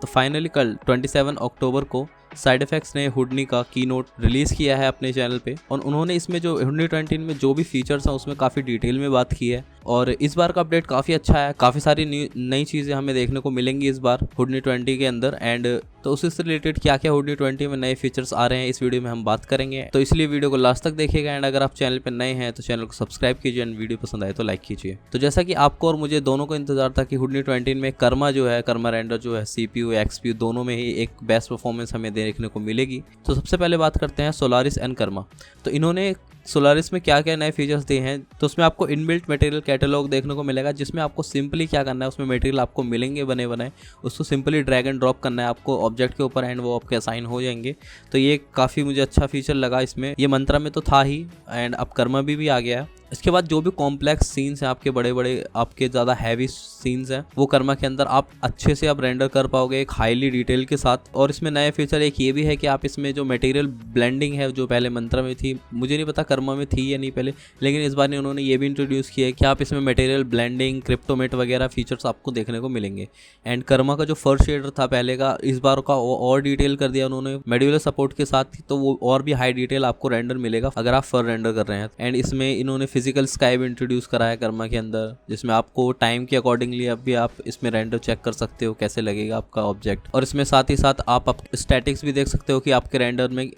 तो फाइनली कल 27 अक्टूबर को साइड इफेक्ट्स ने हुडनी का कीनोट रिलीज़ किया है अपने चैनल पे, और उन्होंने इसमें जो हुडनी 20 में जो भी फीचर्स हैं उसमें काफ़ी डिटेल में बात की है। और इस बार का अपडेट काफ़ी अच्छा है, काफ़ी सारी नई चीज़ें हमें देखने को मिलेंगी इस बार हुडनी 20 के अंदर। एंड तो उससे रिलेटेड क्या क्या हुडनी 20 में नए फीचर्स आ रहे हैं इस वीडियो में हम बात करेंगे, तो इसलिए वीडियो को लास्ट तक देखिएगा। एंड अगर आप चैनल पर नए हैं तो चैनल को सब्सक्राइब कीजिए, एंड वीडियो पसंद आए तो लाइक कीजिए। तो जैसा कि आपको और मुझे दोनों को इंतजार था कि हुडनी 20 में कर्मा जो है, कर्मा रेंडर जो है, CPU XPU दोनों में ही एक बेस्ट परफॉर्मेंस हमें देखने को मिलेगी। तो सबसे पहले बात करते हैं सोलारिस एंड कर्मा। तो इन्होंने सोलारिस में क्या क्या नए फीचर्स दिए हैं, तो उसमें आपको इनबिल्ट मटेरियल कैटलॉग देखने को मिलेगा, जिसमें आपको सिंपली क्या करना है, उसमें मटेरियल आपको मिलेंगे बने बनाए, उसको सिंपली ड्रैग एंड ड्रॉप करना है आपको ऑब्जेक्ट के ऊपर, एंड वो आपके असाइन हो जाएंगे। तो ये काफ़ी मुझे अच्छा फीचर लगा इसमें। ये मंत्रा में तो था ही, एंड अब कर्मा भी आ गया है। इसके बाद जो भी कॉम्प्लेक्स सीन्स हैं, आपके बड़े बड़े आपके ज़्यादा हैवी सीन्स हैं, वो कर्मा के अंदर आप अच्छे से आप रेंडर कर पाओगे एक हाईली डिटेल के साथ। और इसमें नया फीचर एक ये भी है कि आप इसमें जो मटेरियल ब्लेंडिंग है, जो पहले मंत्रा में थी, मुझे नहीं पता कर्मा में थी या नहीं पहले, लेकिन इस बार उन्होंने ये भी इंट्रोड्यूस किया है कि आप इसमें मटेरियल ब्लेंडिंग, क्रिप्टोमेट वगैरह फीचर्स आपको देखने को मिलेंगे। एंड कर्मा का जो फर शेडर था पहले का, इस बार का और डिटेल कर दिया उन्होंने मॉड्यूलर सपोर्ट के साथ, तो वो और भी हाई डिटेल आपको रेंडर मिलेगा अगर आप फर रेंडर कर रहे हैं। एंड इसमें इन्होंने फिजिकल स्काई भी इंट्रोड्यूस करा है कर्मा के अंदर, जिसमें आपको टाइम के अकॉर्डिंगली अब भी आप इसमें रेंडर चेक कर सकते हो कैसे लगेगा आपका ऑब्जेक्ट। और इसमें साथ ही साथ आप स्टैटिक्स भी देख सकते हो कि आपके रेंडर में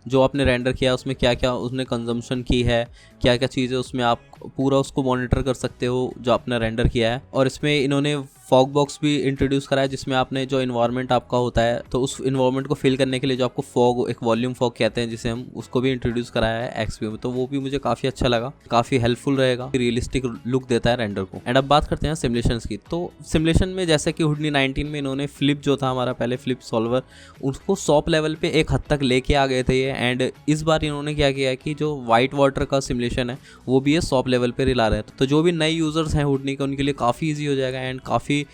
जो आपने रेंडर किया उसमें क्या क्या उसने कंजम्पशन की है, क्या क्या चीज़ें उसमें आप पूरा उसको मॉनिटर कर सकते हो जो आपने रेंडर किया है। और इसमें इन्होंने फॉग बॉक्स भी इंट्रोड्यूस करा है, जिसमें आपने जो इन्वायरमेंट आपका होता है, तो उस इन्वायरमेंट को फिल करने के लिए जो आपको फॉग, एक वॉल्यूम फॉग कहते हैं जिसे हम, उसको भी इंट्रोड्यूस कराया है XP में। तो वो भी मुझे काफ़ी अच्छा लगा, काफ़ी हेल्पफुल रहेगा, रियलिस्टिक लुक देता है रेंडर को। एंड अब बात करते हैं सिमुलेशंस की। तो सिमुलेशन में जैसे कि हुडनी 19 में इन्होंने फ्लिप जो था हमारा पहले फ्लिप सॉल्वर, उसको सॉप लेवल पे एक हद तक लेके आ गए थे ये। एंड इस बार इन्होंने क्या किया है कि जो वाइट वाटर का सिमुलेशन है वो भी ये सॉप लेवल पे ला रहे हैं। तो जो भी नए यूजर्स हैं हुडनी के, उनके लिए काफ़ी ईजी हो जाएगा। एंड काफ़ी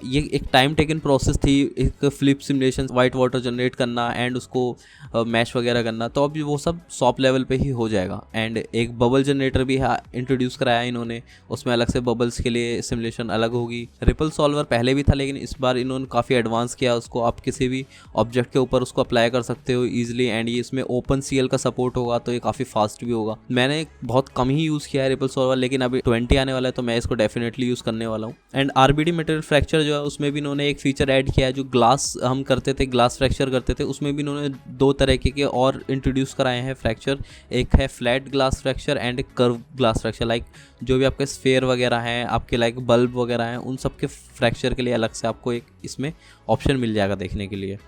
ये एक टाइम टेकन प्रोसेस थी, एक flip simulation, white water generate करना एंड उसको मैश वगैरह करना, तो अब वो सब सॉप लेवल पे ही हो जाएगा। एंड एक बबल जनरेटर भी इंट्रोड्यूस कराया इन्होंने, उसमें अलग से बबल्स के लिए सिमुलेशन अलग होगी। रिपल सॉल्वर पहले भी था, लेकिन इस बार इन्होंने काफ़ी एडवांस किया उसको, आप किसी भी ऑब्जेक्ट के ऊपर उसको अप्लाई कर सकते हो ईजिली। एंड ये इसमें ओपन CL का सपोर्ट होगा, तो ये काफ़ी फास्ट भी होगा। मैंने बहुत कम ही यूज़ किया है रिपल सॉल्वर, लेकिन अभी 20 आने वाला है तो मैं इसको डेफिनेटली यूज़ करने वाला हूँ। एंड RBD मटेरियल फ्रैक्चर जो है उसमें भी इन्होंने एक फीचर ऐड किया है, जो ग्लास हम करते थे, ग्लास फ्रैक्चर करते थे, उसमें भी इन्होंने 2 तरीके के और इंट्रोड्यूस कराए हैं फ्रैक्चर। एक है flat glass fracture and curve glass fracture, like जो भी आपके स्फेयर वगैरह हैं, आपके लाइक बल्ब वगैरह हैं, उन सब के फ्रैक्चर के लिए अलग से आपको एक इसमें ऑप्शन मिल जाएगा देखने के लिए।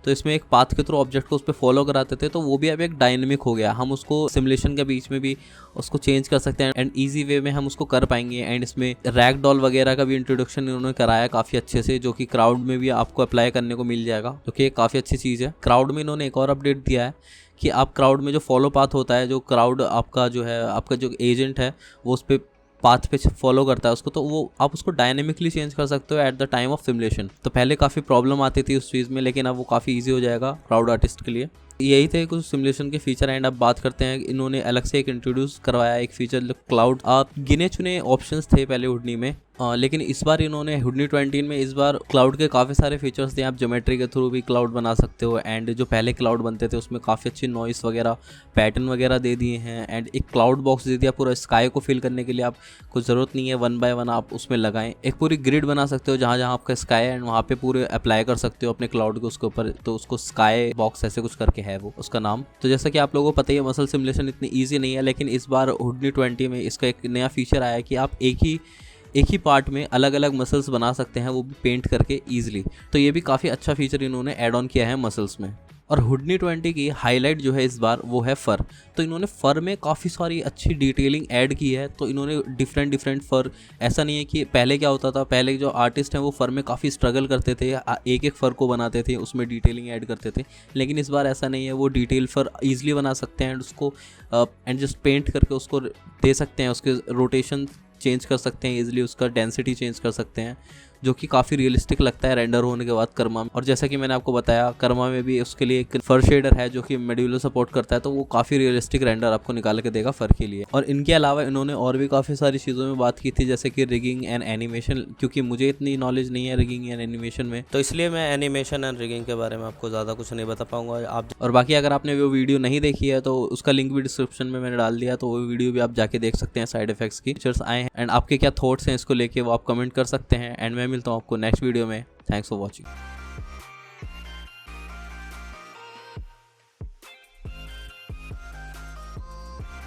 तो इसमें एक पाथ के थ्रू ऑब्जेक्ट को उस पर फॉलो कराते थे, तो वो भी अब एक डायनेमिक हो गया, हम उसको सिमुलेशन के बीच में भी उसको चेंज कर सकते हैं एंड इजी वे में हम उसको कर पाएंगे। एंड इसमें रैग डॉल वगैरह का भी इंट्रोडक्शन इन्होंने कराया काफ़ी अच्छे से, जो कि क्राउड में भी आपको अप्लाई करने को मिल जाएगा, जो कि काफ़ी अच्छी चीज़ है। क्राउड में इन्होंने एक और अपडेट दिया है कि आप क्राउड में जो फॉलो पाथ होता है, जो क्राउड आपका जो है, आपका जो एजेंट है वो उस पर पाथ पे फॉलो करता है उसको, तो वो आप उसको डायनेमिकली चेंज कर सकते हो at the time of simulation. तो पहले काफ़ी प्रॉब्लम आती थी उस चीज़ में, लेकिन अब वो काफ़ी इजी हो जाएगा क्राउड आर्टिस्ट के लिए। यही थे कुछ सिमुलेशन के फीचर। एंड अब बात करते हैं, इन्होंने अलग से एक इंट्रोड्यूस करवाया एक फीचर क्लाउड। गिने चुने ऑप्शंस थे पहले हुडनी में, लेकिन इस बार इन्होंने हुडनी 20 में इस बार क्लाउड के काफ़ी सारे फीचर्स दिए। आप ज्योमेट्री के थ्रू भी क्लाउड बना सकते हो, एंड जो पहले क्लाउड बनते थे उसमें काफ़ी अच्छी नॉइस वगैरह, पैटर्न वगैरह दे दिए हैं। एंड एक क्लाउड बॉक्स दे दिया पूरा स्काई को फिल करने के लिए, आप कुछ ज़रूरत नहीं है 1 बाय 1 आप उसमें लगाएं, एक पूरी ग्रिड बना सकते हो जहाँ जहाँ आपका स्काई है, एंड वहाँ पे पूरे अप्लाई कर सकते हो अपने क्लाउड को उसके ऊपर। तो उसको स्काई बॉक्स ऐसे कुछ करके है वो उसका नाम। तो जैसा कि आप लोगों को पता ही है, मसल सिमुलेशन इतनी ईजी नहीं है, लेकिन इस बार हुडनी 20 में इसका एक नया फीचर आया है कि आप एक ही पार्ट में अलग अलग मसल्स बना सकते हैं, वो भी पेंट करके ईजिली। तो ये भी काफ़ी अच्छा फीचर इन्होंने ऐड ऑन किया है मसल्स में। और हुडनी 20 की हाईलाइट जो है इस बार वो है फ़र। तो इन्होंने फ़र में काफ़ी सारी अच्छी डिटेलिंग ऐड की है। तो इन्होंने डिफरेंट फ़र, ऐसा नहीं है कि पहले क्या होता था, पहले जो आर्टिस्ट हैं वो फ़र में काफ़ी स्ट्रगल करते थे, एक एक फ़र को बनाते थे, उसमें डिटेलिंग ऐड करते थे। लेकिन इस बार ऐसा नहीं है, वो डिटेल फ़र ईजिली बना सकते हैं एंड उसको एंड जस्ट पेंट करके उसको दे सकते हैं, उसके रोटेशन चेंज कर सकते हैं ईजिली, उसका डेंसिटी चेंज कर सकते हैं। जो कि काफ़ी रियलिस्टिक लगता है रेंडर होने के बाद कर्मा में। और जैसा कि मैंने आपको बताया कर्मा में भी उसके लिए एक फर शेडर है जो कि मेड्यूलो सपोर्ट करता है, तो वो काफ़ी रियलिस्टिक रेंडर आपको निकाल के देगा फर के लिए। और इनके अलावा इन्होंने और भी काफ़ी सारी चीज़ों में बात की थी, जैसे कि रिगिंग एंड एनिमेशन, क्योंकि मुझे इतनी नॉलेज नहीं है रिगिंग एंड एनिमेशन में, तो इसलिए मैं एनिमेशन एंड रिगिंग के बारे में आपको ज़्यादा कुछ नहीं बता पाऊंगा। आप और बाकी अगर आपने वो वीडियो नहीं देखी है तो उसका लिंक भी डिस्क्रिप्शन में मैंने डाल दिया, तो वो वीडियो भी आप जाके देख सकते हैं। साइड इफेक्ट्स की फीचर्स आए हैं एंड आपके क्या थॉट्स हैं इसको लेके वो आप कमेंट कर सकते हैं। एंड मैं मिलता हूँ आपको नेक्स्ट वीडियो में। Thanks for watching.